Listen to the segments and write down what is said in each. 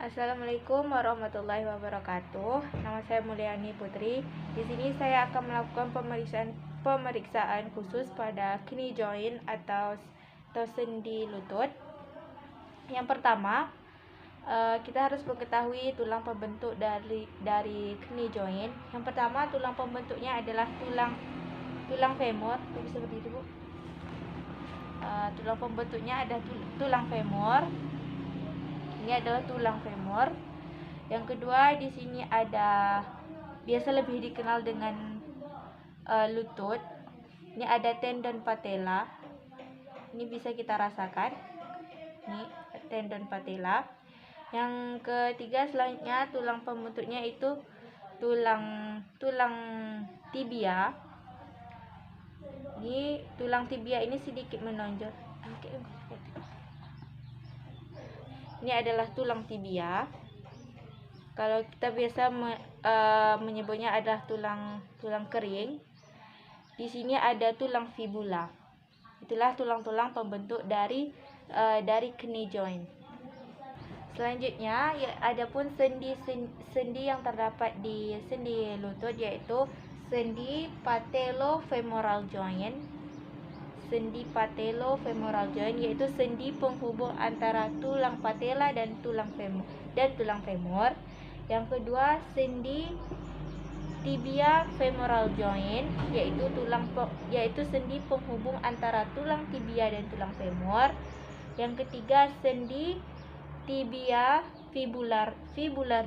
Assalamualaikum warahmatullahi wabarakatuh. Nama saya Mulyani Putri. Di sini saya akan melakukan pemeriksaan khusus pada knee joint atau sendi lutut. Yang pertama, kita harus mengetahui tulang pembentuk dari knee joint. Yang pertama, tulang pembentuknya adalah tulang femur. Seperti itu, Bu. Tulang pembentuknya ada tulang femur. Ini adalah tulang femur. Yang kedua, di sini ada biasa lebih dikenal dengan lutut. Ini ada tendon patella. Ini bisa kita rasakan. Ini tendon patella. Yang ketiga, selanjutnya tulang pembentuknya itu tulang tibia. Ini tulang tibia ini sedikit menonjol. Ini adalah tulang tibia. Kalau kita biasa menyebutnya adalah tulang kering. Di sini ada tulang fibula. Itulah tulang-tulang pembentuk dari knee joint. Selanjutnya, adapun sendi yang terdapat di sendi lutut, yaitu sendi patellofemoral joint. Sendi patellofemoral joint yaitu sendi penghubung antara tulang patella dan tulang femur. Yang kedua, sendi tibia femoral joint yaitu sendi penghubung antara tulang tibia dan tulang femur. Yang ketiga, sendi tibia fibular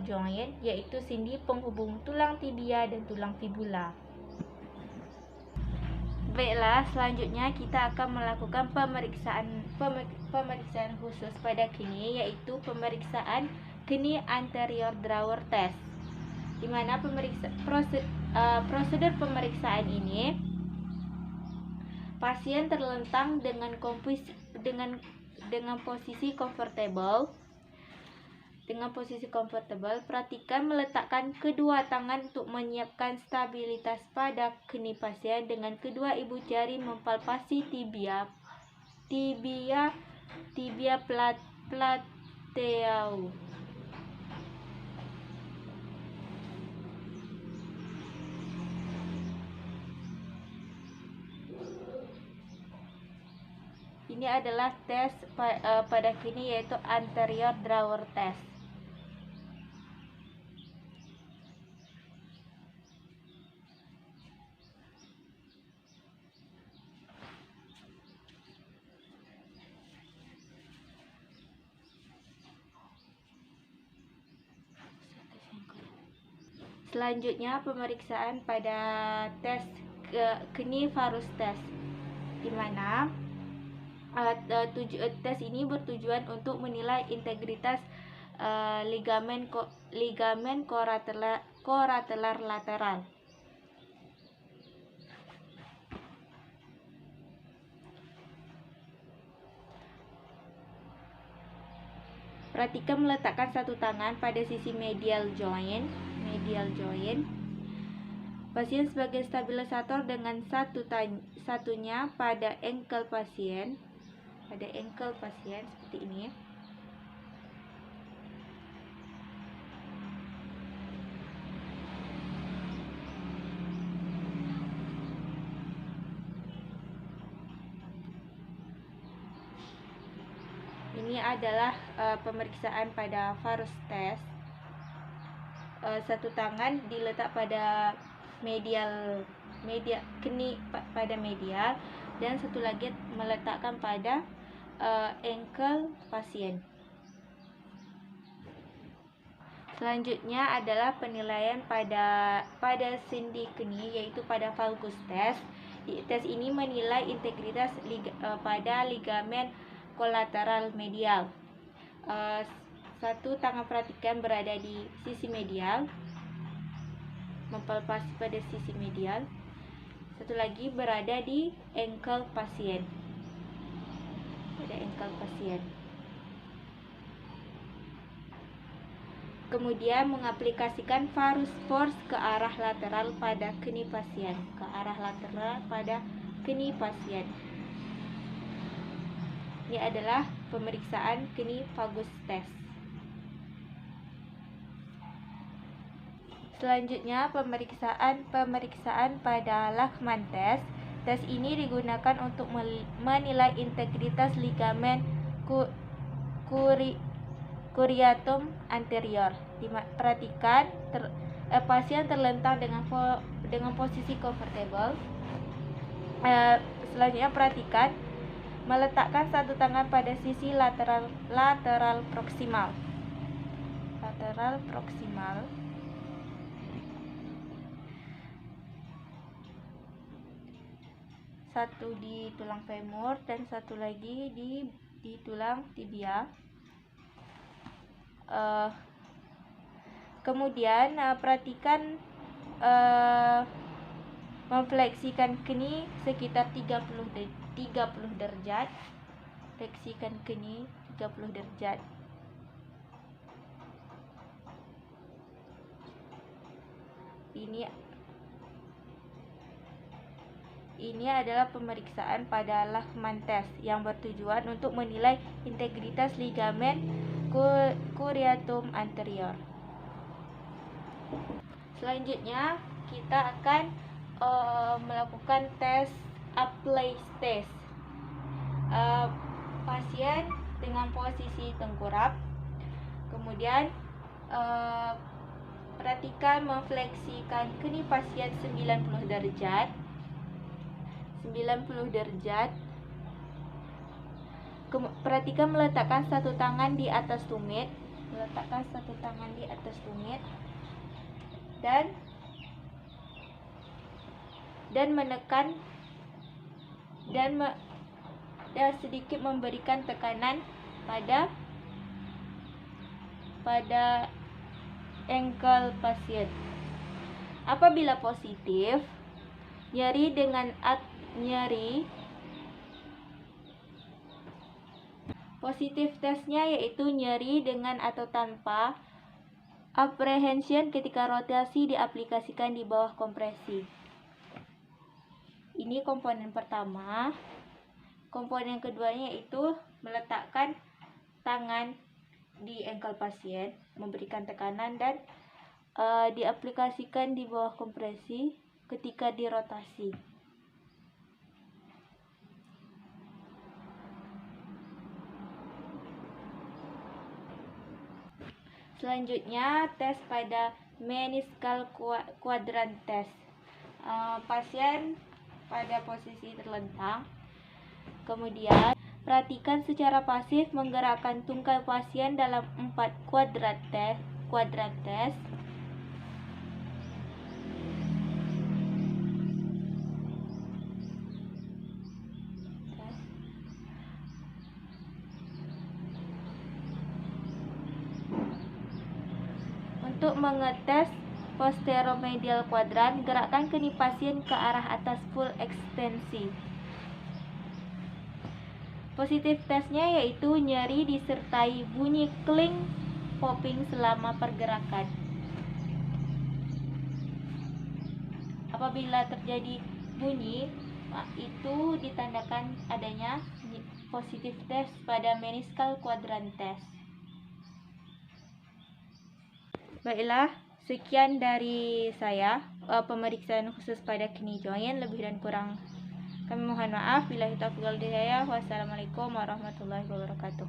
joint yaitu sendi penghubung tulang tibia dan tulang fibula. Baiklah, selanjutnya kita akan melakukan pemeriksaan khusus pada knee, yaitu pemeriksaan knee anterior drawer test. Di mana prosedur pemeriksaan ini, pasien terlentang dengan posisi comfortable. Perhatikan meletakkan kedua tangan untuk menyiapkan stabilitas pada knee pasien dengan kedua ibu jari mempalpasi tibia plateau. Ini adalah tes pada knee, yaitu anterior drawer test. Selanjutnya, pemeriksaan pada tes knee varus test, di mana tes ini bertujuan untuk menilai integritas ligamen koratelar lateral. Perhatikan meletakkan satu tangan pada sisi medial joint. Pasien sebagai stabilisator dengan satunya pada ankle pasien. Seperti ini. Ini adalah pemeriksaan pada varus test. Satu tangan diletak pada knee pada medial, dan satu lagi meletakkan pada ankle pasien. Selanjutnya adalah penilaian pada sendi knee, yaitu pada valgus test. Tes ini menilai integritas pada ligamen kolateral medial. Satu tangan perhatikan berada di sisi medial, mempalpasi pada sisi medial. Satu lagi berada di ankle pasien, Kemudian mengaplikasikan varus force ke arah lateral pada knee pasien, Ini adalah pemeriksaan knee valgus test. Selanjutnya, pemeriksaan pada Lachman test. Tes ini digunakan untuk menilai integritas ligamen curiatum anterior. Perhatikan pasien terlentang dengan posisi comfortable. Selanjutnya, perhatikan meletakkan satu tangan pada sisi lateral proksimal. Satu di tulang femur dan satu lagi di tulang tibia. Kemudian perhatikan memfleksikan knie sekitar 30 derajat. Fleksikan knie 30 derajat. Ini adalah pemeriksaan pada Lachman test yang bertujuan untuk menilai integritas ligamen curiatum anterior. Selanjutnya, kita akan melakukan tes Appley's test. Pasien dengan posisi tengkurap. Kemudian perhatikan memfleksikan knie pasien 90 derajat. Perhatikan meletakkan satu tangan di atas tumit. Dan menekan dan sedikit memberikan tekanan pada ankle pasien. Apabila positif, positif tesnya yaitu nyeri dengan atau tanpa apprehension ketika rotasi diaplikasikan di bawah kompresi. Ini komponen pertama. Komponen keduanya yaitu meletakkan tangan di ankle pasien, memberikan tekanan dan diaplikasikan di bawah kompresi ketika dirotasi. Selanjutnya, tes pada meniscal quadrant test. Pasien pada posisi terlentang. Kemudian, perhatikan secara pasif menggerakkan tungkai pasien dalam 4 quadrant test. Untuk mengetes posteromedial quadrant, gerakkan knie pasien ke arah atas full ekstensi. Positif tesnya yaitu nyeri disertai bunyi kling popping selama pergerakan. Apabila terjadi bunyi, itu ditandakan adanya positif tes pada meniscal quadrant test. Baiklah, sekian dari saya pemeriksaan khusus pada knie joint. Lebih dan kurang kami mohon maaf. Billahi taufiq wal hidayah. Wassalamualaikum warahmatullahi wabarakatuh.